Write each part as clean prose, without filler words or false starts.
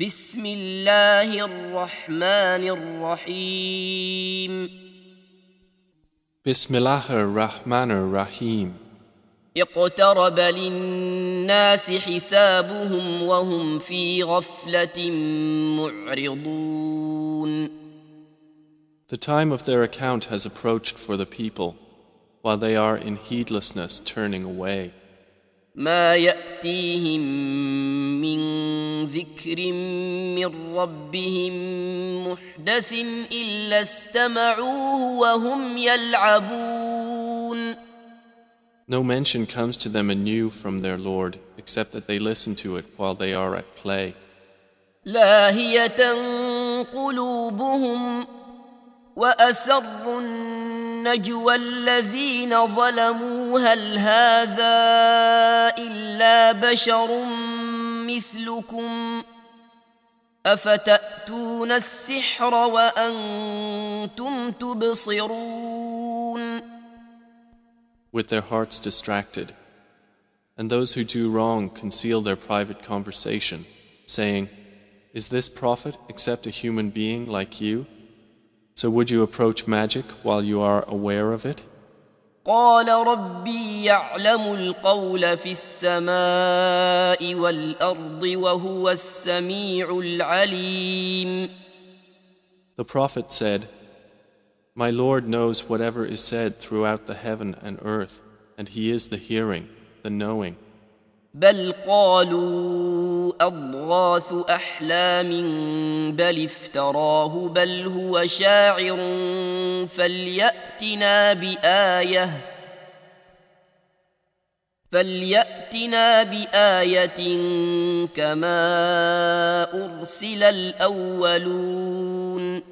بسم الله الرحمن الرحيم Bismillahir-Rahmanir-Rahim. اقترب للناس حسابهم وهم في غفلة معرضون. The time of their account has approached for the people, while they are in heedlessness turning away. ما يأتيهم من ذكر من ربهم محدث إلا استمعوه وهم يلعبون. No mention comes to them anew from their Lord, except that they listen to it while they are at play. لاهية قلوبهم وأسروا النجوى الذين ظلموا هل هذا إلا بشر مثلكم أفتأتون السحر وأنتم تبصرون. With their hearts distracted. And those who do wrong conceal their private conversation, saying, "Is this prophet except a human being like you? So would you approach magic while you are aware of it?" قال ربي يعلم القول في السماء والأرض وهو السميع العليم. The prophet said, "My Lord knows whatever is said throughout the heaven and earth, and He is the hearing, the knowing." بل قالوا أضغاث أحلام بل افتراه بل هو شاعر فليأتنا بآية كما أرسل الأولون.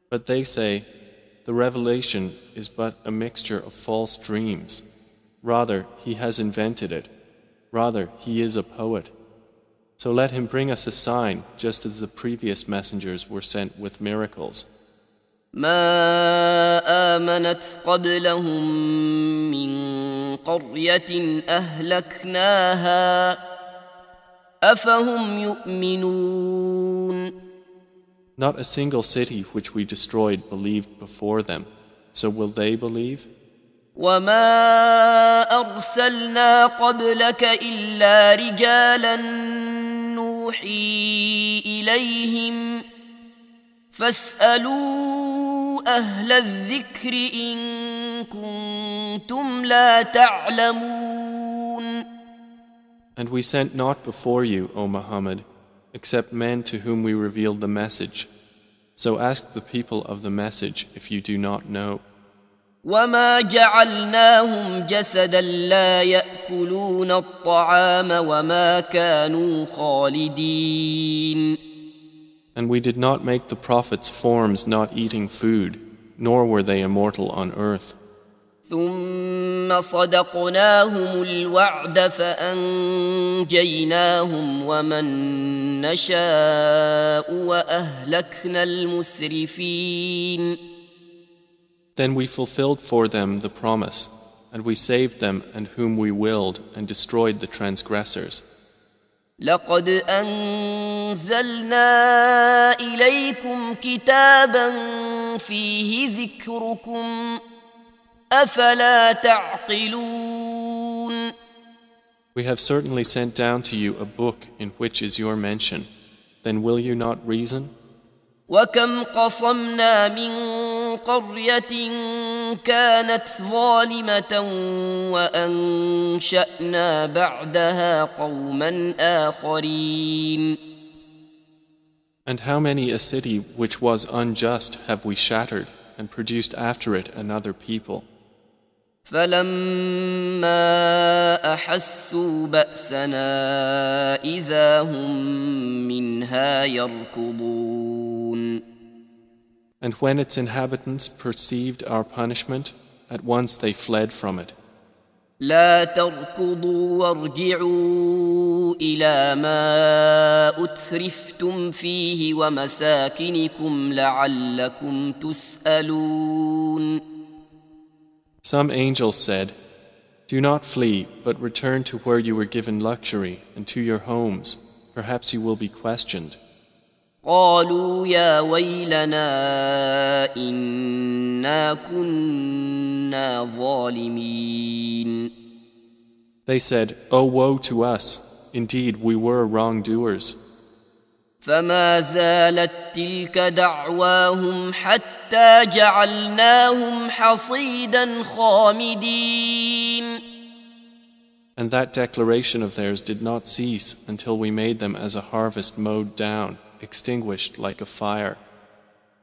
But they say, "The revelation is but a mixture of false dreams. Rather, he has invented it. Rather, he is a poet. So let him bring us a sign, just as the previous messengers were sent with miracles." ما آمنت قبلهم من قرية أهلكناها أفهم يؤمنون. Not a single city which we destroyed believed before them. So will they believe? وما أرسلنا قبلك إلا رجالا نوحي إليهم فاسألوا أهل الذكر إن كنتم لا تعلمون. And we sent not before you, O Muhammad, except men to whom we revealed the message. So ask the people of the message if you do not know. وما جعلناهم جسدا لا يأكلون الطعام وما كانوا خالدين. And we did not make the prophets forms not eating food, nor were they immortal on earth. ثم صدقناهم الوعد فأنجيناهم ومن نشاء وأهلكنا المسرفين. Then we fulfilled for them the promise, and we saved them and whom we willed and destroyed the transgressors. لقد أنزلنا إليكم كتابا فيه ذكركم أفلا تعقلون. We have certainly sent down to you a book in which is your mention. Then will you not reason? وكم قصمنا من قرية كانت ظالمة وأنشأنا بعدها قوما آخرين. And how many a city which was unjust have we shattered and produced after it another people? فلما أحسوا بأسنا إذا هم منها يركضون. And when its inhabitants perceived our punishment, at once they fled from it. لا تركضوا وارجعوا إلى ما أترفتم فيه ومساكنكم لعلكم تسألون. Some angels said, "Do not flee, but return to where you were given luxury and to your homes, perhaps you will be questioned. قالوا يا ويلنا إنا كنا ظالمين. They said, "Oh, woe to us! Indeed, we were wrongdoers." فما زالت تلك دعواهم حتى جعلناهم حصيدا خامدين. And that declaration of theirs did not cease until we made them as a harvest mowed down, extinguished like a fire.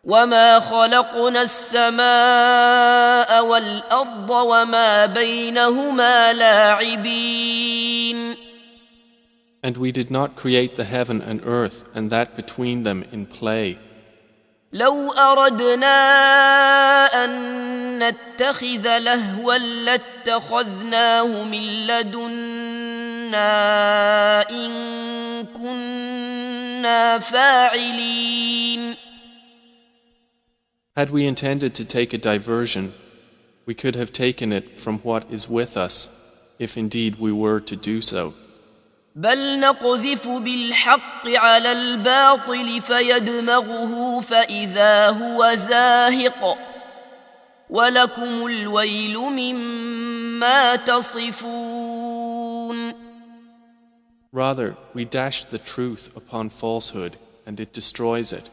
وما خلقنا السماء والأرض وما بينهما لاعبين. And we did not create the heaven and earth and that between them in play. لو أردنا أن نتخذ لهوا لاتخذناه من لدنا إن كنا فاعلين. Had we intended to take a diversion, we could have taken it from what is with us, if indeed we were to do so. بل نقذف بالحق على الباطل فيدمغه فإذا هو زاهق ولكم الويل مما تصفون. Rather, we dash the truth upon falsehood, and it destroys it,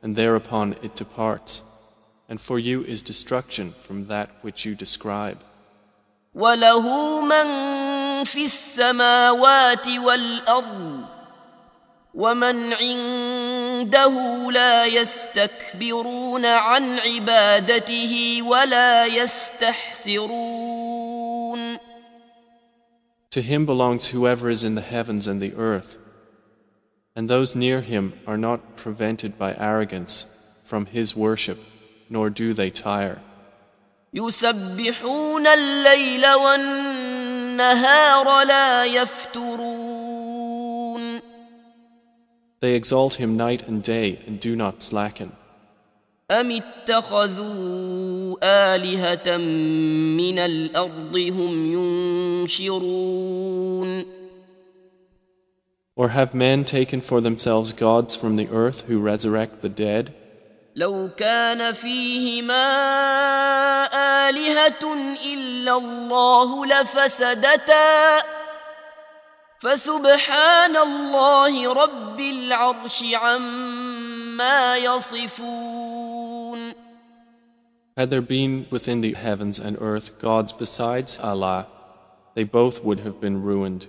and thereupon it departs. And for you is destruction from that which you describe. وله من في السماوات والأرض ومن عنده لا يستكبرون عن عبادته ولا يستحسرون. To him belongs whoever is in the heavens and the earth, and those near him are not prevented by arrogance from his worship, nor do they tire. يسبحون الليل والنهار لا يفترون. They exalt him night and day and do not slacken. أم اتخذوا آلهة من الأرض هم ينشرون. Or have men taken for themselves gods from the earth who resurrect the dead? لو كان فيهما آلهة إلا الله لفسدتا فسبحان الله رب العرش عما يصفون. Had there been within the heavens and earth gods besides Allah, they both would have been ruined.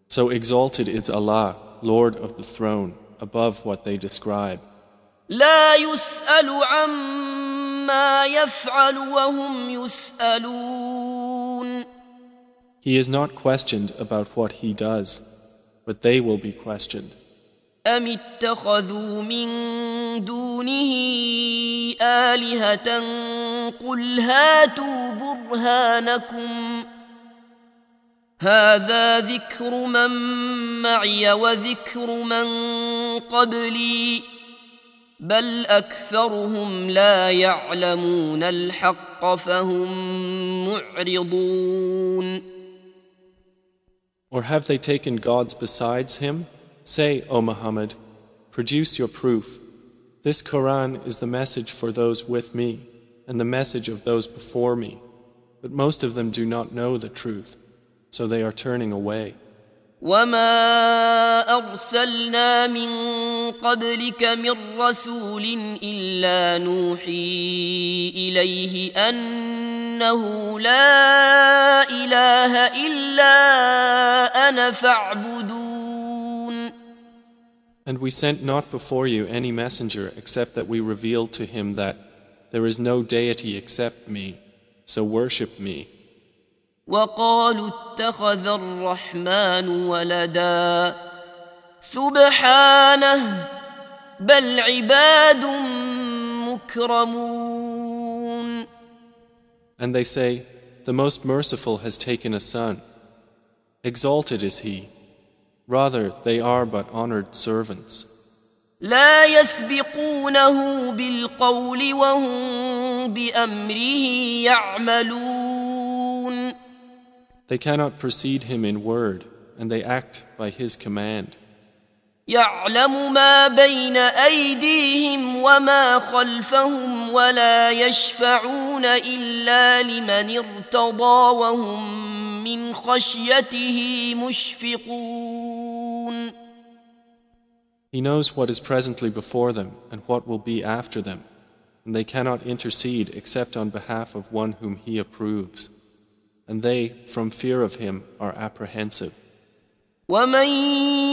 So exalted is Allah, Lord of the throne, above what they describe. لا يسأل عما يفعل وهم يسألون. He is not questioned about what he does, but they will be questioned. أم اتخذوا من دونه آلهة قل هاتوا برهانكم هذا ذكر من معي وذكر من قبلي بل أكثرهم لا يعلمون الحق فهم معرضون. Or have they taken gods besides him? Say, O Muhammad, produce your proof. This Quran is the message for those with me and the message of those before me. But most of them do not know the truth, so they are turning away. وما أرسلنا من قبلك من رسول إلا نوحي إليه أنه لا إله إلا أنا فاعبدون. And we sent not before you any messenger except that we revealed to him that there is no deity except me, so worship me. وقالوا اتخذ الرحمن ولدا سبحانه بل عباد مكرمون. And they say, the most merciful has taken a son. Exalted is he. Rather, they are but honored servants. لا يسبقونه بالقول وهم بأمره يعملون. They cannot precede him in word, and they act by his command. يعلم ما بين أيديهم وما خلفهم ولا يشفعون إلا لمن ارتضى وهم من خشيته مشفقون. He knows what is presently before them and what will be after them, and they cannot intercede except on behalf of one whom He approves, and they, from fear of Him, are apprehensive. ومن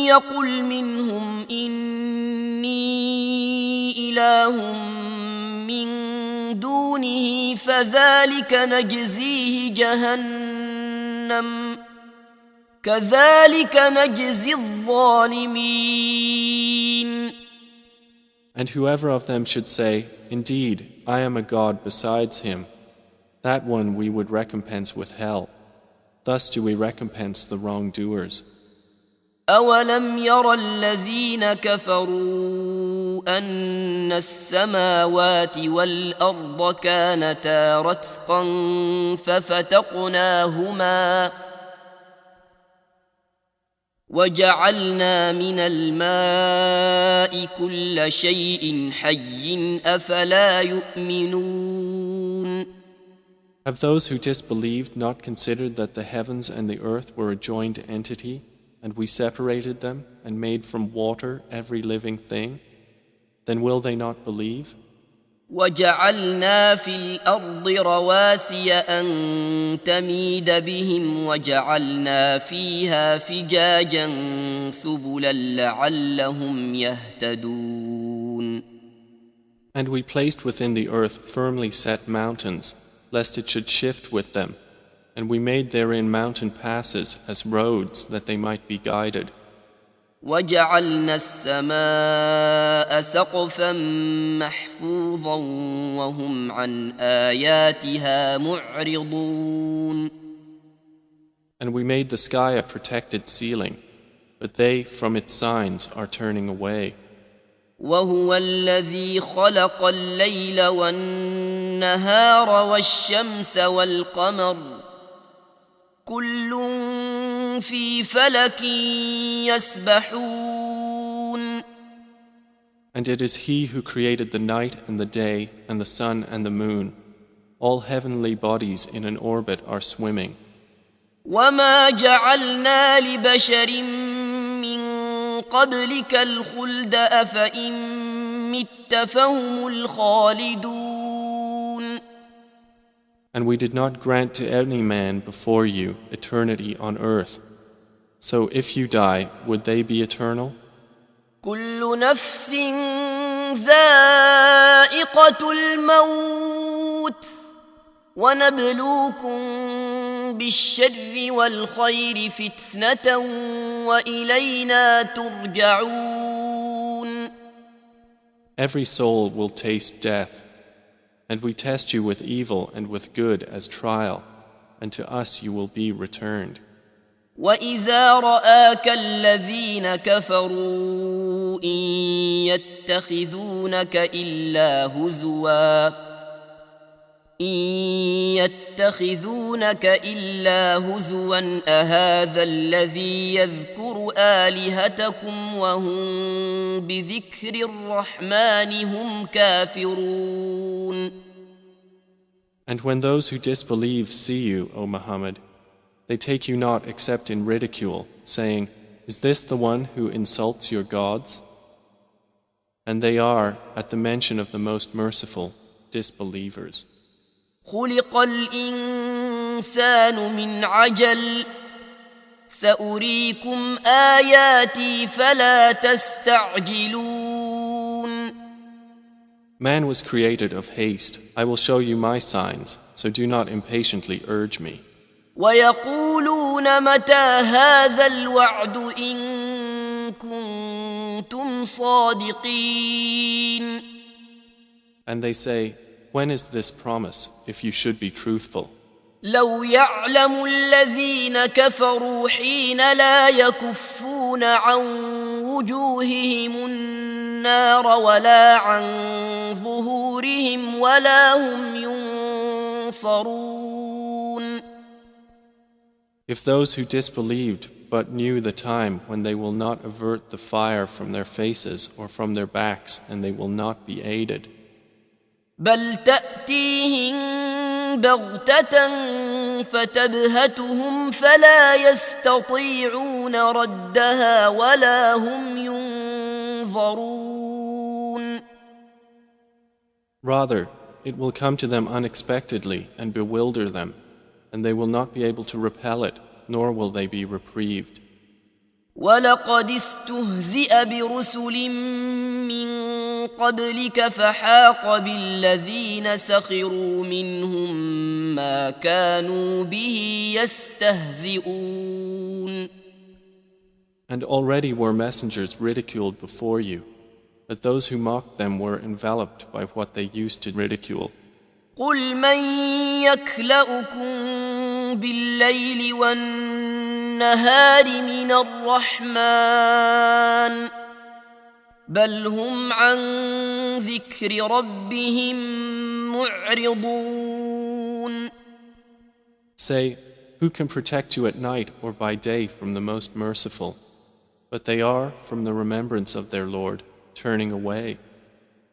يقل منهم إني إله من دونه فذلك نجزيه جهنم كذلك نجزي الظالمين. And whoever of them should say, "Indeed, I am a God besides Him," that one we would recompense with hell. Thus do we recompense the wrongdoers. أولم ير الذين كفروا أن السماوات والأرض كانتا رتقا ففتقناهما وجعلنا من الماء كل شيء حي أفلا يؤمنون. Have those who disbelieved not considered that the heavens and the earth were a joined entity, and we separated them and made from water every living thing? Then will they not believe? وجعلنا في الأرض رواسي أن تميد بهم وجعلنا فيها فجاجا سبلا لعلهم يهتدون. And we placed within the earth firmly set mountains, lest it should shift with them, and we made therein mountain passes as roads that they might be guided. وجعلنا السماء سقفا محفوظا وهم عن آياتها معرضون. And we made the sky a protected ceiling, but they from its signs are turning away. وهو الذي خلق الليل والنهار والشمس والقمر كل في فلك يسبحون. And it is He who created the night and the day and the sun and the moon. All heavenly bodies in an orbit are swimming. وما جعلنا لبشر من قبلك الخلد أفإن مت فهم الخالدون. And we did not grant to any man before you eternity on earth. So if you die, would they be eternal? كل نفس ذائقة الموت ونبلوكم بالشر والخير فتنة وإلينا ترجعون. Every soul will taste death, and we test you with evil and with good as trial, and to us you will be returned. وإذا رآك الذين كفروا إن يتخذونك إلا هزوا أهذا الذي يذكر آلهتكم وهم بذكر الرحمن هم كافرون. And when those who disbelieve see you, O Muhammad, they take you not except in ridicule, saying, "Is this the one who insults your gods?" And they are, at the mention of the Most Merciful, disbelievers. خلق الإنسان من عجل سأريكم آياتي فلا تستعجلون. Man was created of haste. I will show you my signs, so do not impatiently urge me. ويقولون متى هذا الوعد إن كنتم صادقين. And they say, when is this promise, if you should be truthful? لو يعلم الذين كفروا حين لا يكفون عن وجوههم النار ولا عن ظهورهم ولا هم ينصرون. If those who disbelieved but knew the time when they will not avert the fire from their faces or from their backs, and they will not be aided. بل تأتيهم بغتة فتبهتهم فلا يستطيعون ردها ولا هم ينظرون. Rather, it will come to them unexpectedly and bewilder them, and they will not be able to repel it, nor will they be reprieved. ولقد استهزئ برسل من قبلك فحاق بالذين سخروا منهم ما كانوا به يستهزئون. And already were messengers ridiculed before you, but those who mocked them were enveloped by what they used to ridicule. قل من يكلؤكم بالليل والنهار من الرحمن بل هم عن ذكر ربهم معرضون. Say, who can protect you at night or by day from the most merciful? But they are, from the remembrance of their Lord, turning away.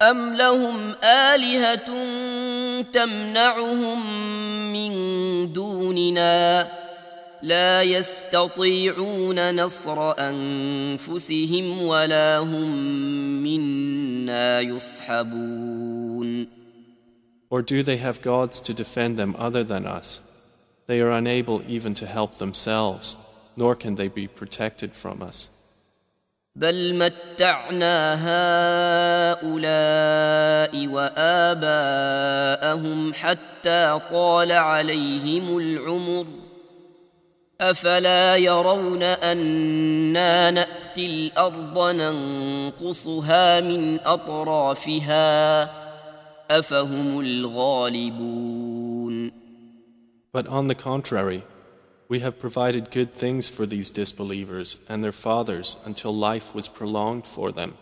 أم لهم آلهة تمنعهم من دوننا لا يستطيعون نصر أنفسهم ولا هم منا يصحبون. Or do they have gods to defend them other than us? They are unable even to help themselves, nor can they be protected from us. بل متعنا هؤلاء وآباءهم حتى طال عليهم العمر أفلا يرون أنا نأتي الأرض ننقصها من أطرافها أفهم الغالبون. But on the contrary, we have provided good things for these disbelievers and their fathers until life was prolonged for them.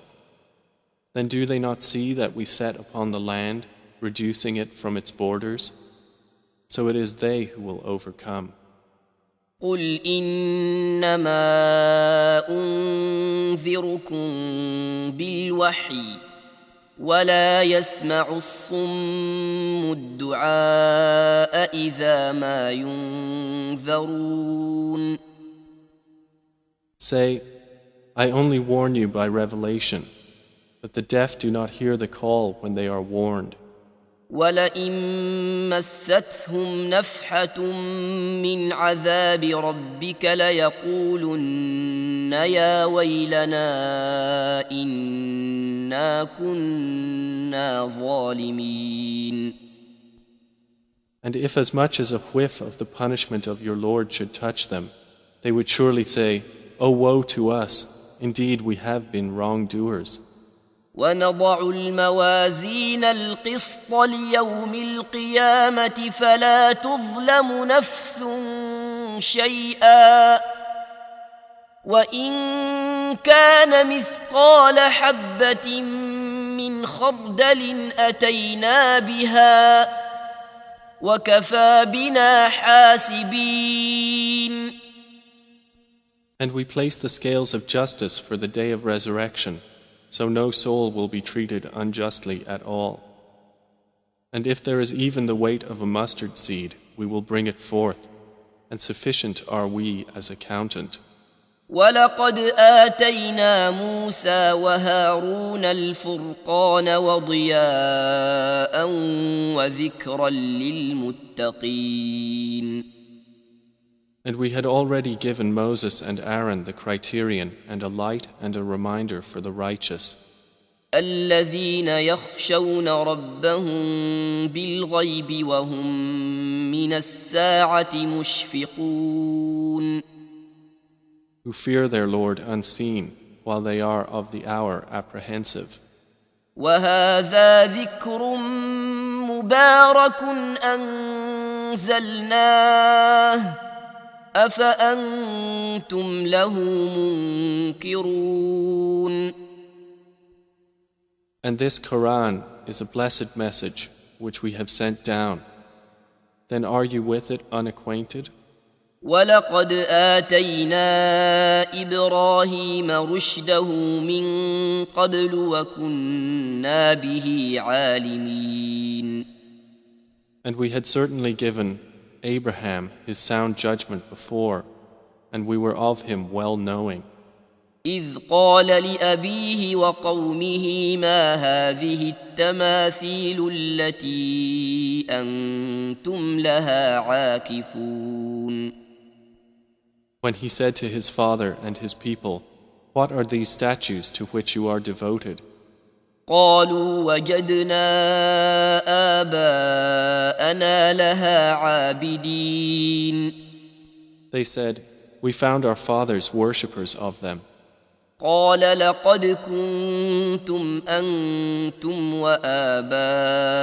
Then do they not see that we set upon the land, reducing it from its borders? So it is they who will overcome. قل إنما أنذركم بالوحي ولا يسمع الصم الدعاء إذا ما ينذرون. Say, I only warn you by revelation, but the deaf do not hear the call when they are warned. ولئن مستهم نفحة من عذاب ربك ليقولن يا ويلنا إنا كنا ظالمين. And if as much as a whiff of the punishment of your Lord should touch them, they would surely say, "O woe to us! Indeed, we have been wrongdoers." ونضع الموازين القسط ليوم القيامة فلا تظلم نفس شيئا وإن كان مثقال حبة من خردل أتينا بها وكفى بنا حاسبين. And we place the scales of justice for the day of resurrection, so no soul will be treated unjustly at all. And if there is even the weight of a mustard seed, we will bring it forth, and sufficient are we as accountant. ولقد آتينا موسى وهارون الفرقان وضياء وذكرا للمتقين. And we had already given Moses and Aaron the criterion and a light and a reminder for the righteous. الذين يخشون ربهم بالغيب وهم من الساعة مشفقون. Who fear their Lord unseen, while they are of the hour apprehensive. وهذا ذكر مبارك أنزلناه أفأنتم له منكرون. And this Quran is a blessed message which we have sent down. Then are you with it unacquainted? ولقد آتينا إبراهيم رشده من قبل وكنا به عالمين. And we had certainly given Abraham his sound judgment before, and we were of him well knowing. إذ قال لأبيه وقومه ما هذه التماثيل التي أنتم لها عاكفون. When he said to his father and his people, "What are these statues to which you are devoted?" قالوا وجدنا آباءنا لها عابدين. They said, "We found our fathers worshippers of them." قال لقد كنتم أنتم وآباؤكم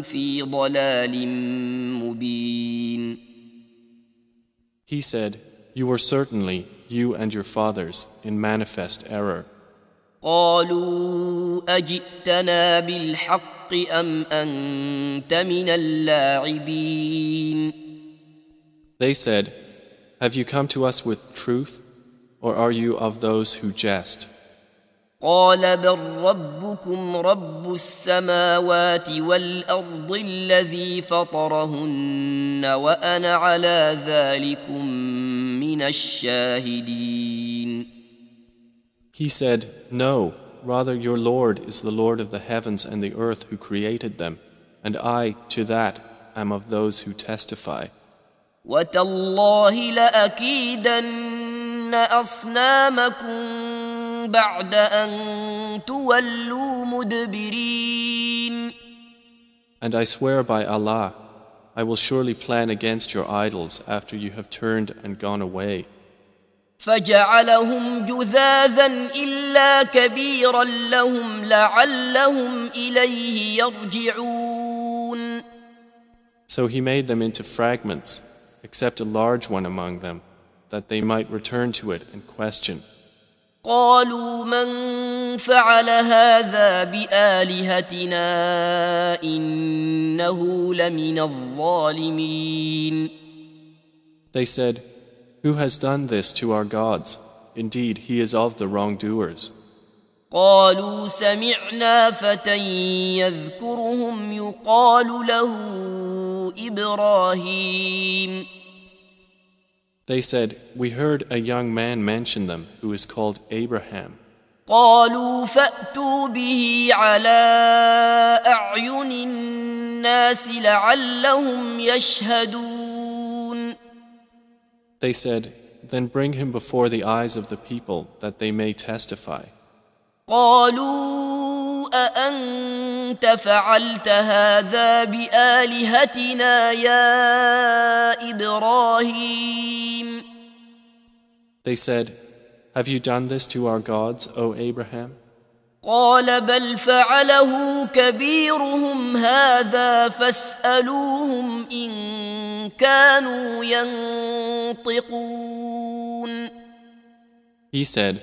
في ضلال مبين. He said, "You were certainly, you and your fathers, in manifest error." قالوا أجئتنا بالحق أم أنت من اللاعبين. They said, "Have you come to us with truth, or are you of those who jest?" قال بل ربكم رب السماوات والأرض الذي فطرهن وأنا على ذلكم من الشاهدين. He said, "No, rather your Lord is the Lord of the heavens and the earth who created them, and I, to that, am of those who testify." وتالله لأكيدن أصنامكم بعد أن تولوا مدبرين. And I swear by Allah, I will surely plan against your idols after you have turned and gone away. فجعلهم جذاذا إلا كبيرا لهم لعلهم إليه يرجعون. So he made them into fragments, except a large one among them, that they might return to it and question. قالوا من فعل هذا بآلهتنا إنه لمن الظالمين. They said, "Who has done this to our gods? Indeed, he is of the wrongdoers." قالوا سمعنا فتى يذكرهم يقال له إبراهيم. They said, "We heard a young man mention them who is called Abraham." قالوا فأتوا به على أعين الناس لعلهم يشهدون. They said, "Then bring him before the eyes of the people that they may testify." قالوا أأنت فعلت هذا بآلهتنا يا إبراهيم. They said, "Have you done this to our gods, O Abraham?" قال بل فعله كبيرهم هذا فاسألوهم إن كانوا ينطقون. He said,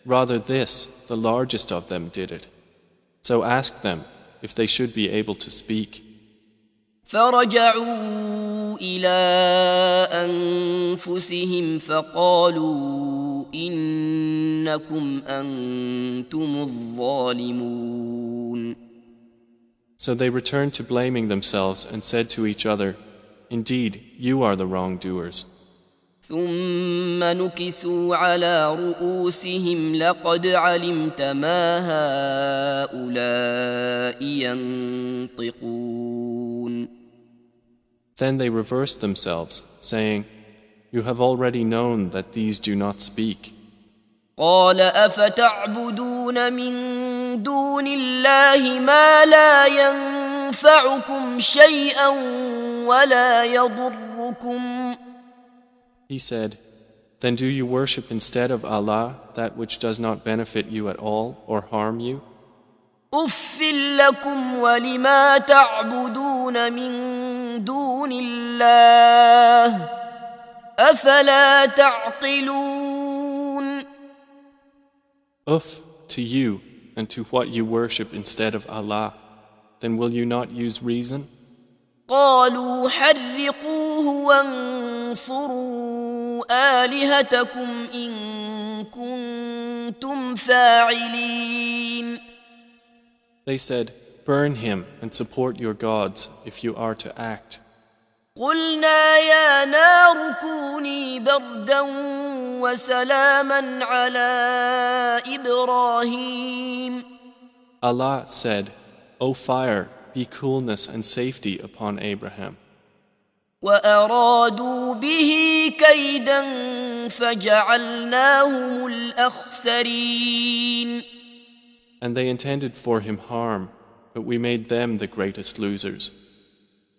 "Rather this, the largest of them did it. So ask them if they should be able to speak." فرجعوا إلى أنفسهم فقالوا إنكم أنتم الظالمون. So they returned to blaming themselves and said to each other, "Indeed, you are the wrongdoers." ثم نكسوا على رؤوسهم لقد علمت ما هؤلاء ينطقون. Then they reversed themselves, saying, "You have already known that these do not speak." قال أفتعبدون من دون الله ما لا ينفعكم شيئا ولا يضركم. He said, "Then do you worship instead of Allah that which does not benefit you at all or harm you?" أف لكم ولما تعبدون من دون الله أفلا تعقلون. Uff to you and to what you worship instead of Allah, then will you not use reason? قالوا حرقوه وانصروا وانصروا آلهتكم إن كنتم فاعلين. They said, "Burn him and support your gods if you are to act." قلنا يا نار كوني بردا وسلاما على إبراهيم. Allah said, "O fire, be coolness and safety upon Abraham." وأرادوا به كيدا فجعلناهم الأخسرين. And they intended for him harm, but we made them the greatest losers.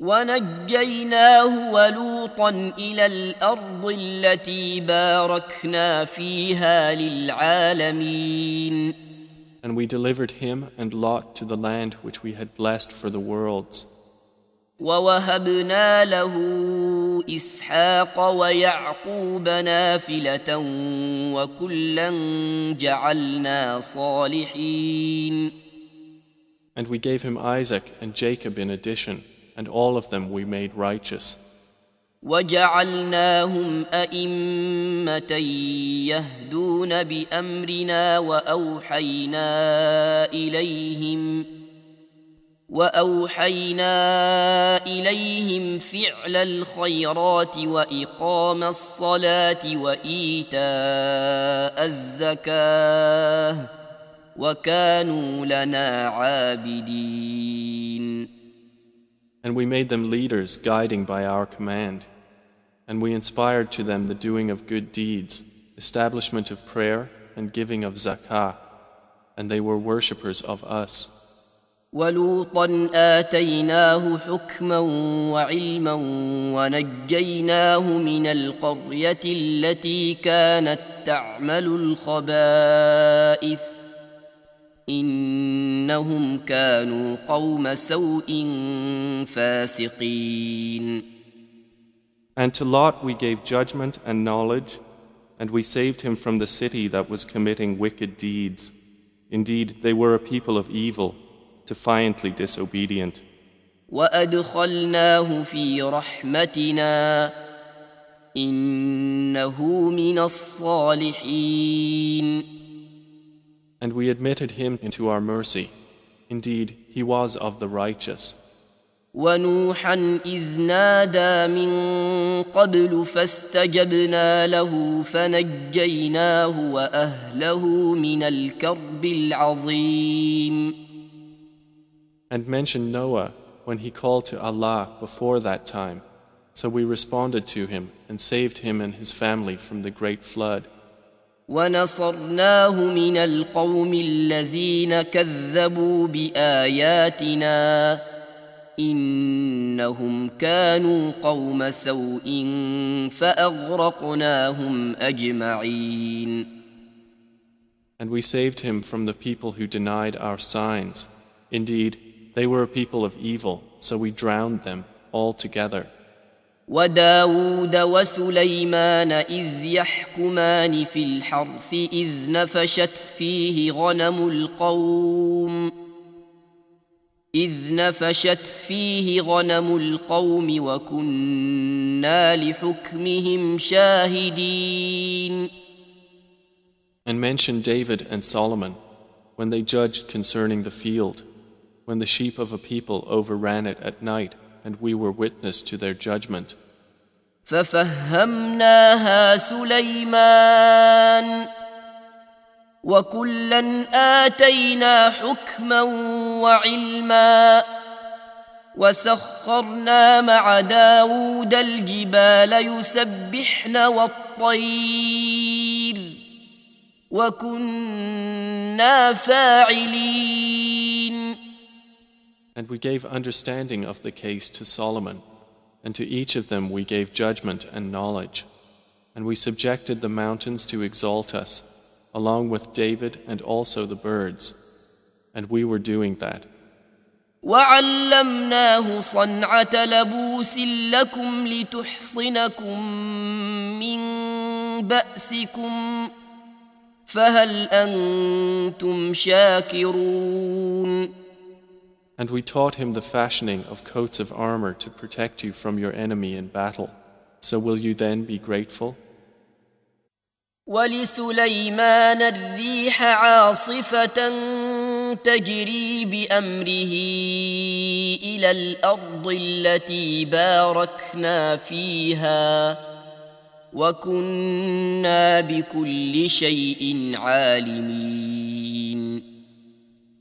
ونجيناه ولوطا إلى الأرض التي باركنا فيها للعالمين. And we delivered him and Lot to the land which we had blessed for the worlds. ووهبنا له إسحاق ويعقوب نافلة وكلا جعلنا صالحين. And we gave him Isaac and Jacob in addition, and all of them we made righteous. وجعلناهم أئمة يهدون بأمرنا وأوحينا إليهم فعل الخيرات وإقام الصلاة وإيتاء الزكاة وكانوا لنا عابدين. And we made them leaders guiding by our command. And we inspired to them the doing of good deeds, establishment of prayer and giving of zakah. And they were worshippers of us. ولوطا آتيناه حكما وعلما ونجيناه من القرية التي كانت تعمل الخبائث إنهم كانوا قوم سوء فاسقين. And to Lot we gave judgment and knowledge, and we saved him from the city that was committing wicked deeds. Indeed, they were a people of evil, defiantly disobedient. وأدخلناه في رحمتنا إنه من الصالحين. And we admitted him into our mercy. Indeed, he was of the righteous. ونوحا إذ نادى من قبل فاستجبنا له فنجيناه وأهله من الكرب العظيم. And mention Noah when he called to Allah before that time. So we responded to him and saved him and his family from the great flood. ونصرناه من القوم الذين كذبوا بآياتنا إنهم كانوا قوم سوء فأغرقناهم أجمعين. And we saved him from the people who denied our signs. Indeed, they were a people of evil, so we drowned them all together. وداود وسليمان إذ يحكمان في الحرث إذ نفشت فيه غنم القوم وكنا لحكمهم شاهدين. And mention David and Solomon when they judged concerning the field, when the sheep of a people overran it at night, and we were witness to their judgment. ففهمناها سليمان وكلا آتينا حكما وعلما وسخرنا مع داود الجبال يسبحن والطير وكنا فاعلين. And we gave understanding of the case to Solomon, and to each of them we gave judgment and knowledge. And we subjected the mountains to exalt us, along with David and also the birds. And we were doing that. وعلمناه صنعة لبوس لكم لتحصنكم من بأسكم فهل أنتم شاكرون. And we taught him the fashioning of coats of armor to protect you from your enemy in battle. So will you then be grateful? ولسليمان الريح عاصفة تجري بأمره إلى الأرض التي باركنا فيها وكنا بكل شيء عالمين.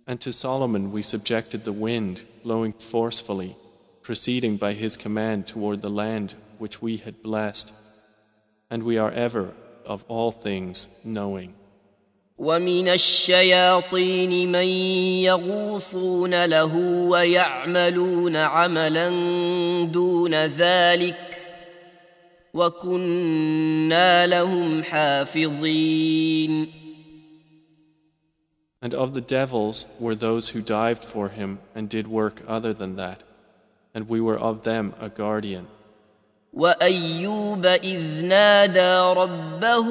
And to Solomon we subjected the wind, blowing forcefully, proceeding by his command toward the land which we had blessed, and we are ever of all things knowing. ومن الشياطين من يغوصون له ويعملون عملا دون ذلك وكنا لهم حافظين. And of the devils were those who dived for him and did work other than that, and we were of them a guardian. وأيوب إذ نادى ربه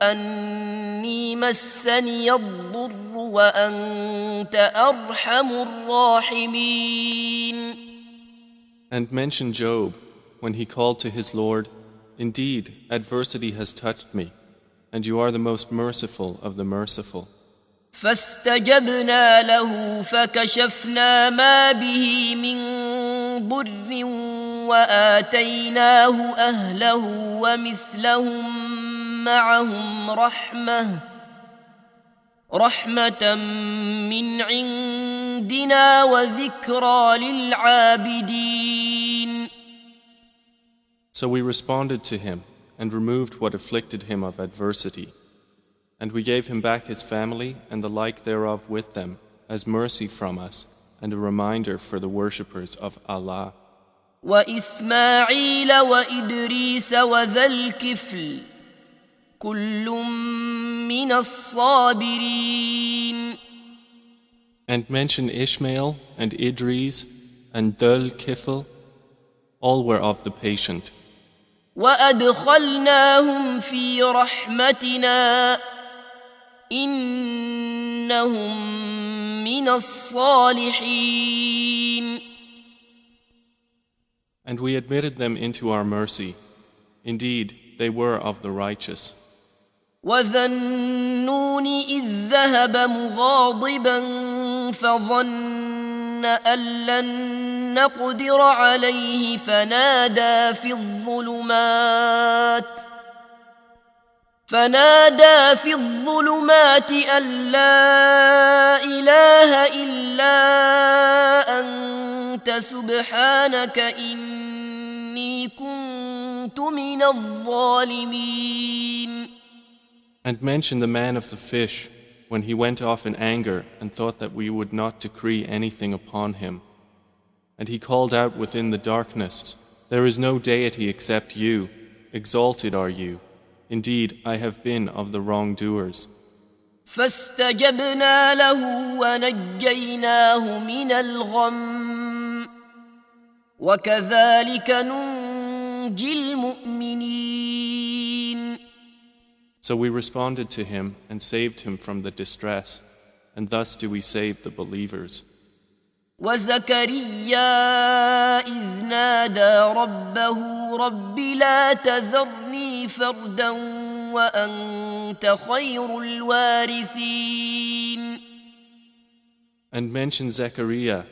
أني مسني الضر وأنت أرحم الراحمين. And mention Job when he called to his Lord, "Indeed, adversity has touched me, and you are the most merciful of the merciful." فاستجبنا له فكشفنا ما به من ضر وآتيناه أهله ومثلهم معهم رحمة من عندنا وذكرى للعابدين. So we responded to him and removed what afflicted him of adversity. And we gave him back his family and the like thereof with them as mercy from us and a reminder for the worshippers of Allah. وإسماعيل وإدريس وذا الكفل كل من الصابرين. And mention Ishmael and Idris and Dhul Kifl, all were of the patient. وأدخلناهم في رحمتنا إنهم من الصالحين. And we admitted them into our mercy. Indeed, they were of the righteous. وذا النون إذ ذهب مغاضبا فظن أن لن نقدر عليه فنادى في الظلمات أن لا إله إلا أنت سبحانك إني كنت من الظالمين. And mention the man of the fish when he went off in anger and thought that we would not decree anything upon him. And he called out within the darkness, "There is no deity except you. Exalted are you. Indeed, I have been of the wrongdoers." فاستجبنا له ونجيناه من الغم وكذلك ننجي المؤمنين. So we responded to him and saved him from the distress, and thus do we save the believers. وزكريا إذ نادى ربه رب لا تذرني فردا وأنت خير الوارثين. And mention Zechariah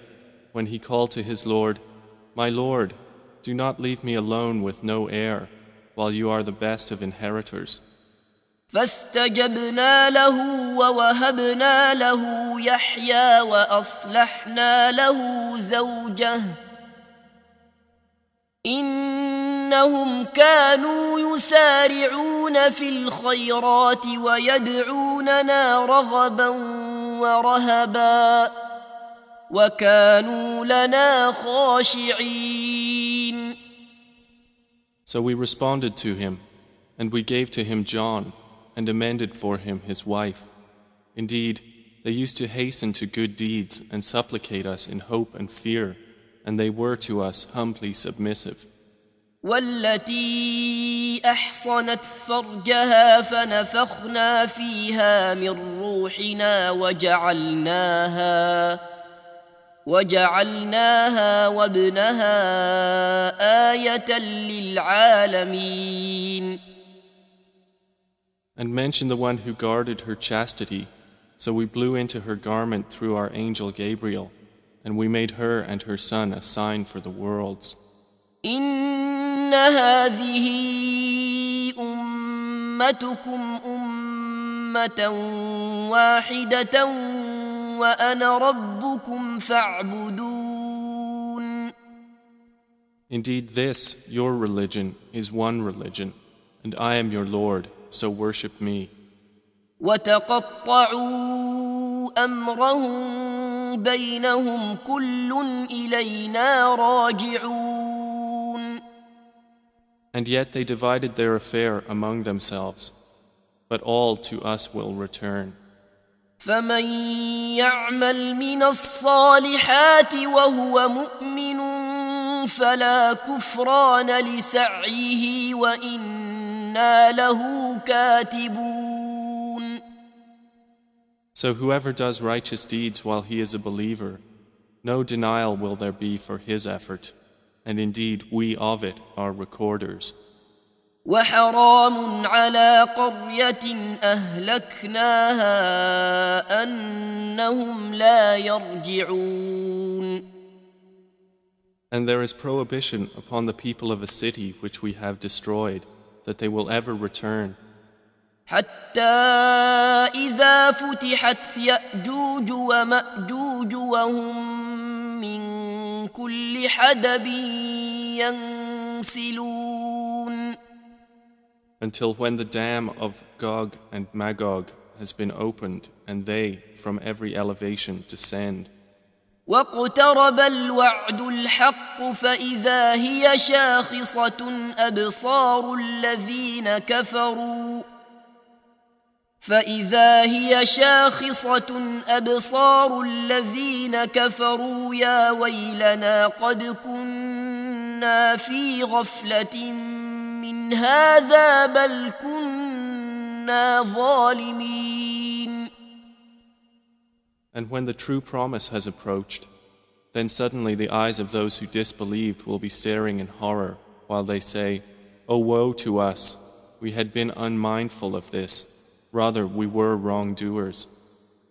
when he called to his Lord, "My Lord, do not leave me alone with no heir, while you are the best of inheritors." فاستجبنا له ووهبنا له يحيى وأصلحنا له زوجه إنهم كانوا يسارعون في الخيرات ويدعوننا رغبا ورهبا وكانوا لنا خاشعين. So we responded to him, and we gave to him John, and amended for him his wife. Indeed, they used to hasten to good deeds and supplicate us in hope and fear, and they were to us humbly submissive. والتي أحصنت فرجها فنفخنا فيها من روحنا وجعلناها وابنها آية للعالمين. And mention the one who guarded her chastity, so we blew into her garment through our angel Gabriel, and we made her and her son a sign for the worlds. إن هذه أمتكم أمة واحدة وأنا ربكم فاعبدون. Indeed, this, your religion, is one religion, and I am your Lord, so worship me. وتقطعوا أمرهم بينهم كل إلينا راجعون. And yet they divided their affair among themselves, but all to us will return. فمن يعمل من الصالحات وهو مؤمن فلا كفران لسعيه وإنا له كاتبون. So whoever does righteous deeds while he is a believer, no denial will there be for his effort, and indeed we of it are recorders. وحرام على قرية أهلكناها أنهم لا يرجعون. And there is prohibition upon the people of a city which we have destroyed, that they will ever return. حتى إذا فتحت يأجوج ومأجوج وهم من كل حدب ينسلون. Until when the dam of Gog and Magog has been opened and they from every elevation descend. واقترب الوعد الحق فإذا هي شاخصة أبصار الذين كفروا يا ويلنا قد كنا في غفلة من هذا بل كنا ظالمين. And when the true promise has approached, then suddenly the eyes of those who disbelieved will be staring in horror while they say, "Oh, woe to us! We had been unmindful of this. Rather, we were wrongdoers."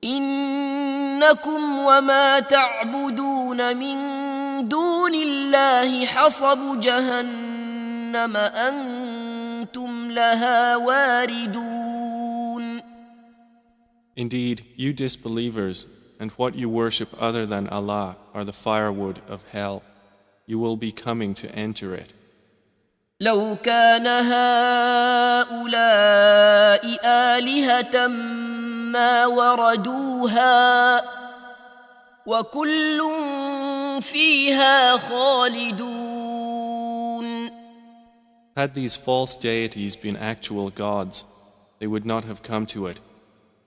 إنكم وما تعبدون من دون الله حصب جهنم أنتم لها واردون. Indeed, you disbelievers, and what you worship other than Allah are the firewood of hell. You will be coming to enter it. لو كان هؤلاء آلهة ما وردوها وكل فيها خالدون. Had these false deities been actual gods, they would not have come to it,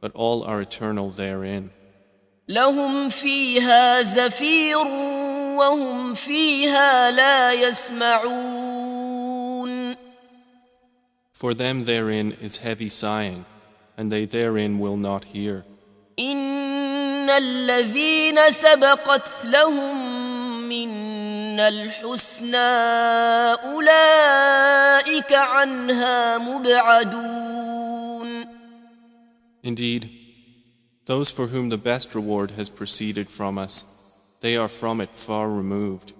but all are eternal therein. لهم فيها زفير وهم فيها لا يسمعون. For them therein is heavy sighing, and they therein will not hear. إن الذين سبقت لهم منا الحسنى أولئك عنها مبعدون. Indeed, those for whom the best reward has proceeded from us, they are from it far removed.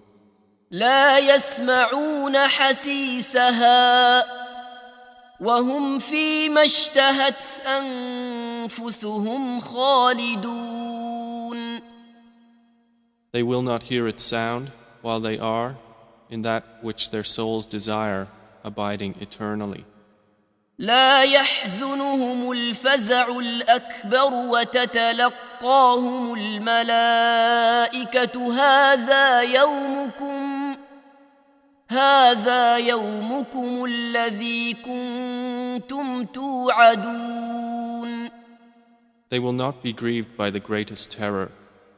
لا يسمعون حسيسها وهم فيما اشتهت أنفسهم خالدون. They will not hear its sound while they are in that which their souls desire, abiding eternally. لا يحزنهم الفزع الأكبر وتتلقاهم الملائكة هذا يومكم الذي كنتم توعدون. They will not be grieved by the greatest terror,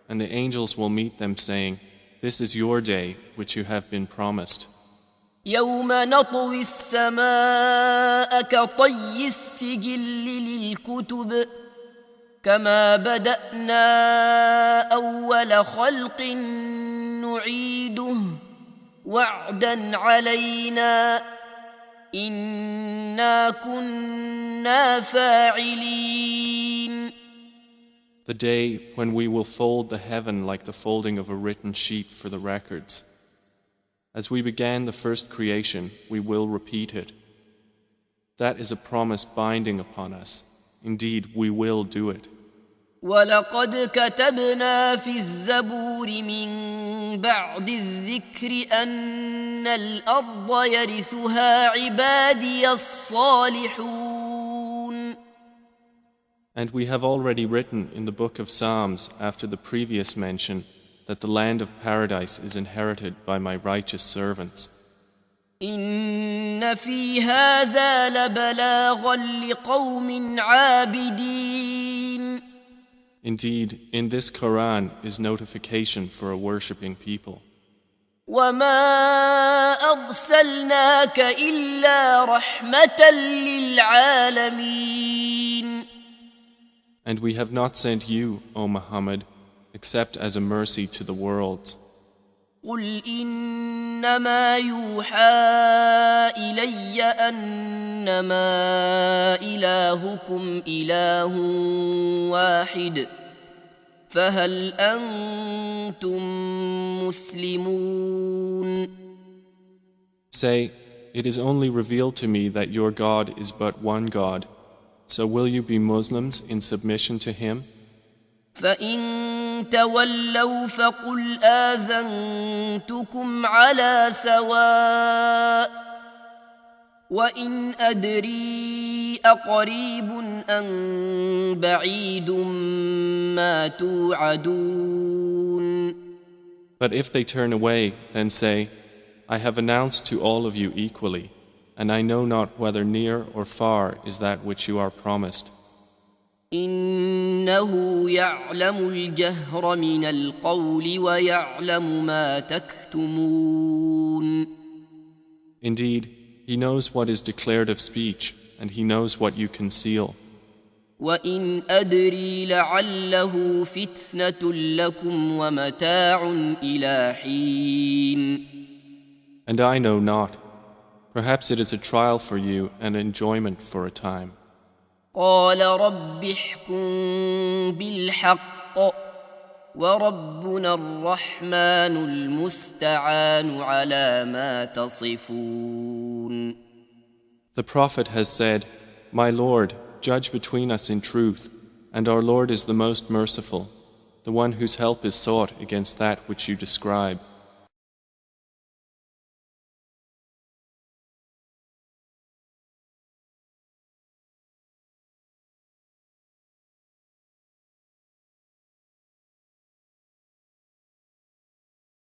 and the angels will meet them saying, "This is your day which you have been promised." يوم نطوي السماء كطي السجل كما بدأنا أول خلق نعيده وعدا علينا إنا كنا فاعلين. The day when we will fold the heaven like the folding of a written sheet for the records. As we began the first creation, we will repeat it. That is a promise binding upon us. Indeed, we will do it. وَلَقَدْ كَتَبْنَا فِي الزَّبُورِ مِن بَعْدِ الذِّكْرِ أَنَّ الْأَرْضَ يَرِثُهَا عِبَادِيَ الصَّالِحُونَ. And we have already written in the book of Psalms after the previous mention that the land of paradise is inherited by my righteous servants. إِنَّ فِي هَذَا لَبَلَاغًا لِقَوْمٍ عَابِدِينَ. Indeed, in this Quran is notification for a worshipping people. وَمَا أَرْسَلْنَاكَ إِلَّا رَحْمَةً لِلْعَالَمِينَ. And we have not sent you, O Muhammad, except as a mercy to the world. قُلْ إِنَّمَا يُوحَى إِلَيَّ أَنَّمَا إِلَٰهُكُمْ إِلَٰهٌ وَاحِدٌ فَهَلْ أَنْتُمْ مُسْلِمُونَ. Say, it is only revealed to me that your God is but one God. So will you be Muslims in submission to Him? فَإِن تَوَلَّوْا فَقُلْ آذَنْتُكُمْ عَلَى سَوَاءٍ وَإِنْ أَدْرِي أَقَرِيبٌ أَمْ بَعِيدٌ مَا تُوعَدُونَ. But if they turn away, then say, I have announced to all of you equally, and I know not whether near or far is that which you are promised. إِنَّهُ يَعْلَمُ الْجَهْرَ مِنَ الْقَوْلِ وَيَعْلَمُ مَا تَكْتُمُونَ. Indeed, He knows what is declared of speech, and He knows what you conceal. وَإِنْ أَدْرِي لَعَلَّهُ فِتْنَةٌ لَكُمْ وَمَتَاعٌ إِلَى حِينٍ. And I know not. Perhaps it is a trial for you and enjoyment for a time. قال رب احكم بالحق وربنا الرحمن المستعان على ما تصفون. The Prophet has said, My Lord, judge between us in truth, and our Lord is the most merciful, the one whose help is sought against that which you describe.